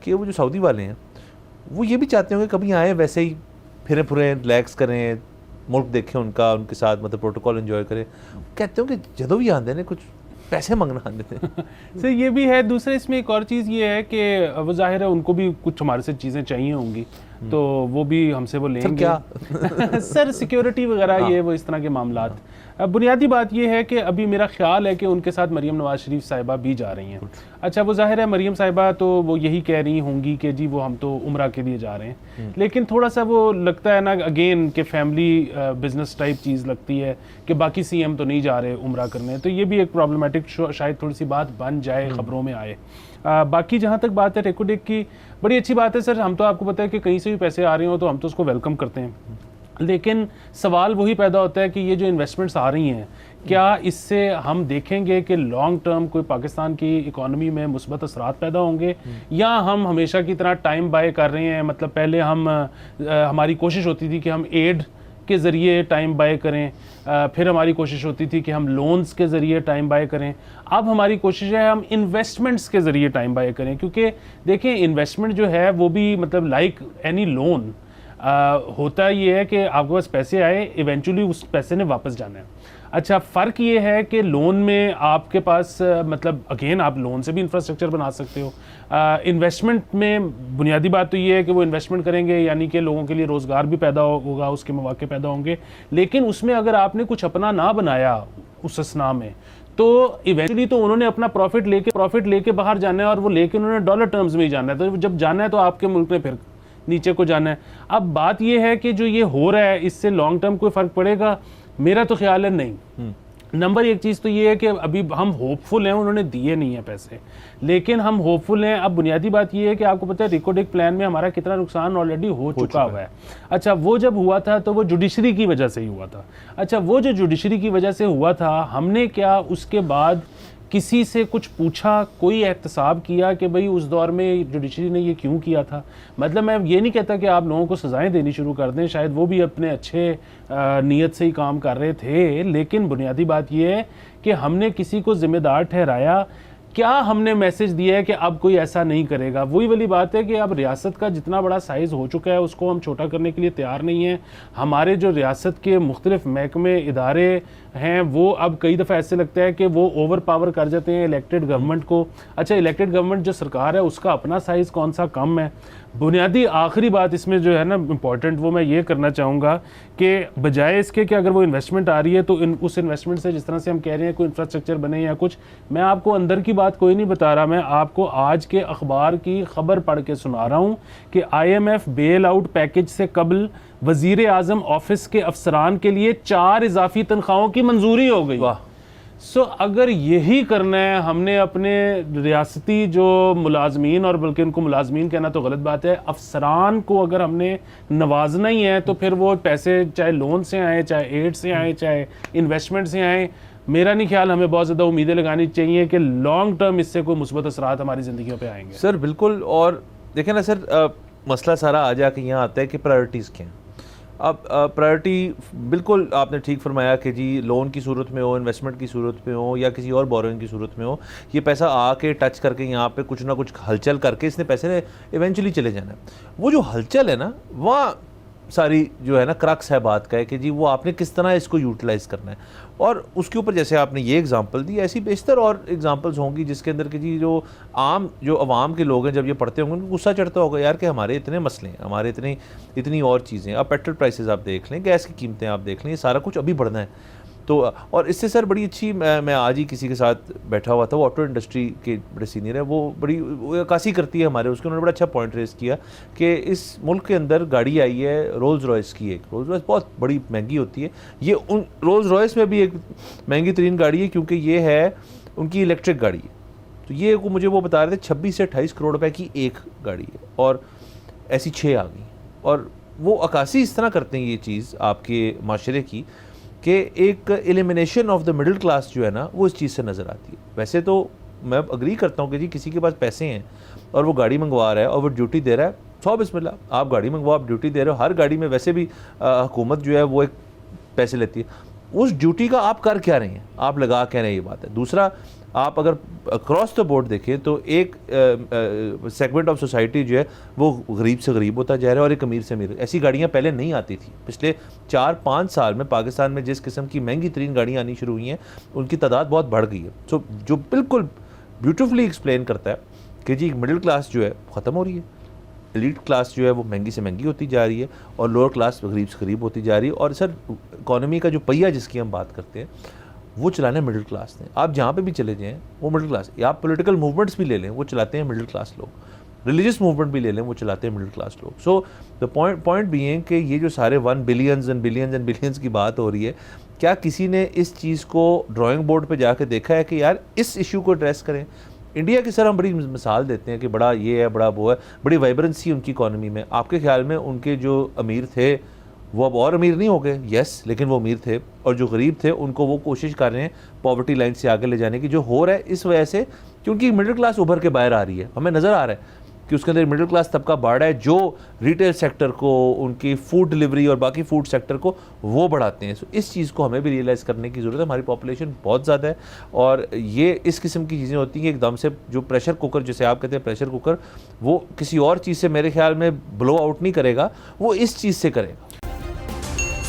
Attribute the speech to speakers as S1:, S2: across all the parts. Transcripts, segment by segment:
S1: کہ وہ جو سعودی والے ہیں وہ یہ بھی چاہتے ہوں کہ کبھی آئیں ویسے ہی پھریں پھریں ریلیکس کریں, ملک دیکھیں ان کا, ان کے ساتھ مطلب پروٹوکول انجوائے کریں. کہتے ہوں کہ جدوں بھی آندے نے کچھ پیسے منگنا آندے تھے.
S2: سر یہ بھی ہے. دوسرا اس میں ایک اور چیز یہ ہے کہ وہ ظاہر ہے ان کو بھی کچھ ہمارے سے چیزیں چاہیے ہوں گی, تو وہ بھی ہم سے وہ لیں گے. سر سیکیورٹی وغیرہ یہ وہ اس طرح کے معاملات. بنیادی بات یہ ہے کہ ابھی میرا خیال ہے کہ ان کے ساتھ مریم نواز شریف صاحبہ بھی جا رہی ہیں. اچھا وہ ظاہر ہے مریم صاحبہ تو وہ یہی کہہ رہی ہوں گی کہ جی وہ ہم تو عمرہ کے لیے جا رہے ہیں, لیکن تھوڑا سا وہ لگتا ہے نا اگین کہ فیملی بزنس ٹائپ چیز لگتی ہے کہ باقی سی ایم تو نہیں جا رہے عمرہ کرنے, تو یہ بھی ایک پرابلمٹک شاید تھوڑی سی بات بن جائے, خبروں میں آئے. باقی جہاں تک بات ہے ریکو ڈیک کی, بڑی اچھی بات ہے سر. ہم تو آپ کو پتہ ہے کہ کہیں سے بھی پیسے آ رہے ہوں تو ہم تو اس کو ویلکم کرتے ہیں, لیکن سوال وہی پیدا ہوتا ہے کہ یہ جو انویسٹمنٹس آ رہی ہیں کیا اس سے ہم دیکھیں گے کہ لانگ ٹرم کوئی پاکستان کی اکانومی میں مثبت اثرات پیدا ہوں گے, یا ہم ہمیشہ کی طرح ٹائم بائی کر رہے ہیں. مطلب پہلے ہماری کوشش ہوتی تھی کہ ہم ایڈ کے ذریعے ٹائم بائی کریں, پھر ہماری کوشش ہوتی تھی کہ ہم لونز کے ذریعے ٹائم بائی کریں, اب ہماری کوشش ہے ہم انویسٹمنٹس کے ذریعے ٹائم بائی کریں. کیونکہ دیکھیں انویسٹمنٹ جو ہے وہ بھی مطلب لائک اینی لون ہوتا یہ ہے کہ آپ کے پاس پیسے آئے, ایونچولی اس پیسے نے واپس جانا ہے. اچھا فرق یہ ہے کہ لون میں آپ کے پاس مطلب اگین آپ لون سے بھی انفراسٹرکچر بنا سکتے ہو. انویسٹمنٹ میں بنیادی بات تو یہ ہے کہ وہ انویسٹمنٹ کریں گے یعنی کہ لوگوں کے لیے روزگار بھی پیدا ہوگا, اس کے مواقع پیدا ہوں گے, لیکن اس میں اگر آپ نے کچھ اپنا نہ بنایا اس اسنا میں تو ایونچولی تو انہوں نے اپنا پروفٹ لے کے باہر جانا ہے, اور وہ لے کے انہوں نے ڈالر ٹرمز میں ہی جانا ہے. تو جب جانا ہے تو آپ کے ملک نے پھر نیچے کو جانا ہے. اب بات یہ ہے کہ جو یہ ہو رہا ہے اس سے لانگ ٹرم کوئی فرق پڑے گا, میرا تو خیال ہے نہیں. نمبر ایک چیز تو یہ ہے کہ ابھی ہم ہوپ فل ہیں, انہوں نے دیے نہیں ہیں پیسے, لیکن ہم ہوپ فل ہیں. اب بنیادی بات یہ ہے کہ آپ کو پتہ ہے ریکو ڈیک پلان میں ہمارا کتنا نقصان آلریڈی ہو چکا ہوا ہے. اچھا وہ جب ہوا تھا تو وہ جوڈیشری کی وجہ سے ہی ہوا تھا. اچھا وہ جو جوڈیشری کی وجہ سے ہوا تھا, ہم نے کیا اس کے بعد کسی سے کچھ پوچھا, کوئی احتساب کیا کہ بھئی اس دور میں جوڈیشری نے یہ کیوں کیا تھا؟ مطلب میں یہ نہیں کہتا کہ آپ لوگوں کو سزائیں دینی شروع کر دیں, شاید وہ بھی اپنے اچھے نیت سے ہی کام کر رہے تھے, لیکن بنیادی بات یہ ہے کہ ہم نے کسی کو ذمہ دار ٹھہرایا. کیا ہم نے میسج دیا ہے کہ اب کوئی ایسا نہیں کرے گا؟ وہی والی بات ہے کہ اب ریاست کا جتنا بڑا سائز ہو چکا ہے اس کو ہم چھوٹا کرنے کے لیے تیار نہیں ہیں. ہمارے جو ریاست کے مختلف محکمے ادارے ہیں وہ اب کئی دفعہ ایسے لگتا ہے کہ وہ اوور پاور کر جاتے ہیں الیکٹڈ گورنمنٹ کو. اچھا الیکٹڈ گورنمنٹ جو سرکار ہے اس کا اپنا سائز کون سا کم ہے؟ بنیادی آخری بات اس میں جو ہے نا امپورٹنٹ, وہ میں یہ کرنا چاہوں گا کہ بجائے اس کے کہ اگر وہ انویسٹمنٹ آ رہی ہے تو اس انویسٹمنٹ سے جس طرح سے ہم کہہ رہے ہیں کوئی انفراسٹرکچر بنے یا کچھ, میں آپ کو اندر کی بات کوئی نہیں بتا رہا, میں آپ کو آج کے اخبار کی خبر پڑھ کے سنا رہا ہوں کہ I M F bail out package سے قبل وزیر اعظم آفس کے افسران کے لیے 4 اضافی تنخواہوں کی منظوری ہو گئی. سو اگر یہی کرنا ہے ہم نے اپنے ریاستی جو ملازمین, اور بلکہ ان کو ملازمین کہنا تو غلط بات ہے, افسران کو اگر ہم نے نوازنا ہی ہے تو پھر وہ پیسے چاہے لون سے آئیں, چاہے ایڈ سے آئیں, چاہے انویسٹمنٹ سے آئیں, میرا نہیں خیال ہمیں بہت زیادہ امیدیں لگانی چاہیے کہ لانگ ٹرم اس سے کوئی مثبت اثرات ہماری زندگیوں پہ آئیں گے.
S1: سر بالکل. اور دیکھیں نا سر, مسئلہ سارا آ جا کے یہاں آتا ہے کہ پرائرٹیز کیا ہیں. اب پرائرٹی بالکل آپ نے ٹھیک فرمایا کہ جی لون کی صورت میں ہو, انویسٹمنٹ کی صورت میں ہو, یا کسی اور بورنگ کی صورت میں ہو, یہ پیسہ آ کے ٹچ کر کے یہاں پہ کچھ نہ کچھ ہلچل کر کے اس نے پیسے نے ایونچولی چلے جانا ہے. وہ جو ہلچل ہے نا وہاں ساری جو ہے نا کرکس ہے بات کا ہے کہ جی وہ آپ نے کس طرح اس کو یوٹیلائز کرنا ہے. اور اس کے اوپر جیسے آپ نے یہ اگزامپل دی, ایسی بیشتر اور اگزامپلز ہوں گی جس کے اندر کہ جی جو عوام کے لوگ ہیں جب یہ پڑھتے ہوں گے ان کو غصہ چڑھتا ہوگا یار کہ ہمارے اتنے مسئلے ہیں, ہمارے اتنی اور چیزیں. اب پیٹرول پرائسز آپ دیکھ لیں, گیس کی قیمتیں آپ دیکھ لیں, یہ سارا کچھ ابھی بڑھنا ہے. تو اور اس سے سر بڑی اچھی, میں آج ہی کسی کے ساتھ بیٹھا ہوا تھا, وہ آٹو انڈسٹری کے بڑے سینئر ہے, وہ بڑی عکاسی کرتی ہے ہمارے, اس کے انہوں نے بڑا اچھا پوائنٹ ریز کیا کہ اس ملک کے اندر گاڑی آئی ہے رولز رائس کی. ایک رولز رائس بہت بڑی مہنگی ہوتی ہے, یہ ان رولز رائس میں بھی ایک مہنگی ترین گاڑی ہے کیونکہ یہ ہے ان کی الیکٹرک گاڑی ہے. تو یہ مجھے وہ بتا رہے تھے 26 سے 28 کروڑ روپے کی ایک گاڑی ہے, اور ایسی 6 آ گئی. اور وہ عکاسی اس طرح کرتے ہیں یہ چیز آپ کے معاشرے کی کہ ایک elimination of the middle class جو ہے نا وہ اس چیز سے نظر آتی ہے. ویسے تو میں اگری کرتا ہوں کہ جی کسی کے پاس پیسے ہیں اور وہ گاڑی منگوا رہا ہے اور وہ ڈیوٹی دے رہا ہے, سو بسم اللہ, آپ گاڑی منگواؤ, آپ ڈیوٹی دے رہے ہو. ہر گاڑی میں ویسے بھی حکومت جو ہے وہ ایک پیسے لیتی ہے. اس ڈیوٹی کا آپ کر کیا رہے ہیں, آپ لگا کیا رہے ہیں, یہ بات ہے. دوسرا آپ اگر اکراس دا بورڈ دیکھیں تو ایک سیگمنٹ آف سوسائٹی جو ہے وہ غریب سے غریب ہوتا جا رہا ہے اور ایک امیر سے امیر. ایسی گاڑیاں پہلے نہیں آتی تھیں. پچھلے 4-5 سال میں پاکستان میں جس قسم کی مہنگی ترین گاڑیاں آنی شروع ہوئی ہیں ان کی تعداد بہت بڑھ گئی ہے. سو جو بالکل بیوٹیفلی ایکسپلین کرتا ہے کہ جی مڈل کلاس جو ہے ختم ہو رہی ہے, ایلیٹ کلاس جو ہے وہ مہنگی سے مہنگی ہوتی جا رہی ہے اور لوور کلاس غریب سے غریب ہوتی جا رہی ہے. اور سر اکانومی کا جو پہیہ جس کی ہم بات کرتے ہیں وہ چلانا مڈل کلاس نے. آپ جہاں پہ بھی چلے جائیں وہ مڈل کلاس. آپ پولیٹیکل موومنٹس بھی لے لیں وہ چلاتے ہیں مڈل کلاس لوگ. ریلیجس موومنٹ بھی لے لیں وہ چلاتے ہیں مڈل کلاس لوگ. سو دا پوائنٹ بھی ہے کہ یہ جو سارے 1 billions and billions and billions کی بات ہو رہی ہے, کیا کسی نے اس چیز کو ڈرائنگ بورڈ پہ جا کے دیکھا ہے کہ یار اس ایشو کو ایڈریس کریں. انڈیا کی سر ہم بڑی مثال دیتے ہیں کہ بڑا یہ ہے بڑا وہ ہے, بڑی وائبرنسی ان کی اکانومی میں. آپ کے خیال میں ان کے جو امیر تھے وہ اب اور امیر نہیں ہو گئے؟ یس, لیکن وہ امیر تھے. اور جو غریب تھے ان کو وہ کوشش کر رہے ہیں پاورٹی لائن سے آگے لے جانے کی. جو ہو رہا ہے اس وجہ سے کیونکہ مڈل کلاس ابھر کے باہر آ رہی ہے. ہمیں نظر آ رہا ہے کہ اس کے اندر مڈل کلاس طبقہ بڑھ رہا ہے جو ریٹیل سیکٹر کو, ان کی فوڈ ڈلیوری اور باقی فوڈ سیکٹر کو وہ بڑھاتے ہیں. سو اس چیز کو ہمیں بھی ریئلائز کرنے کی ضرورت ہے. ہماری پاپولیشن بہت زیادہ ہے اور یہ اس قسم کی چیزیں ہوتی ہیں ایک دم سے. جو پریشر کوکر جسے آپ کہتے ہیں پریشر کوکر, وہ کسی اور چیز سے میرے خیال میں بلو آؤٹ نہیں کرے گا, وہ اس چیز سے کرے گا.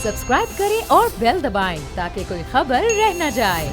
S3: سبسکرائب کریں اور بیل دبائیں تاکہ کوئی خبر رہ نہ جائے.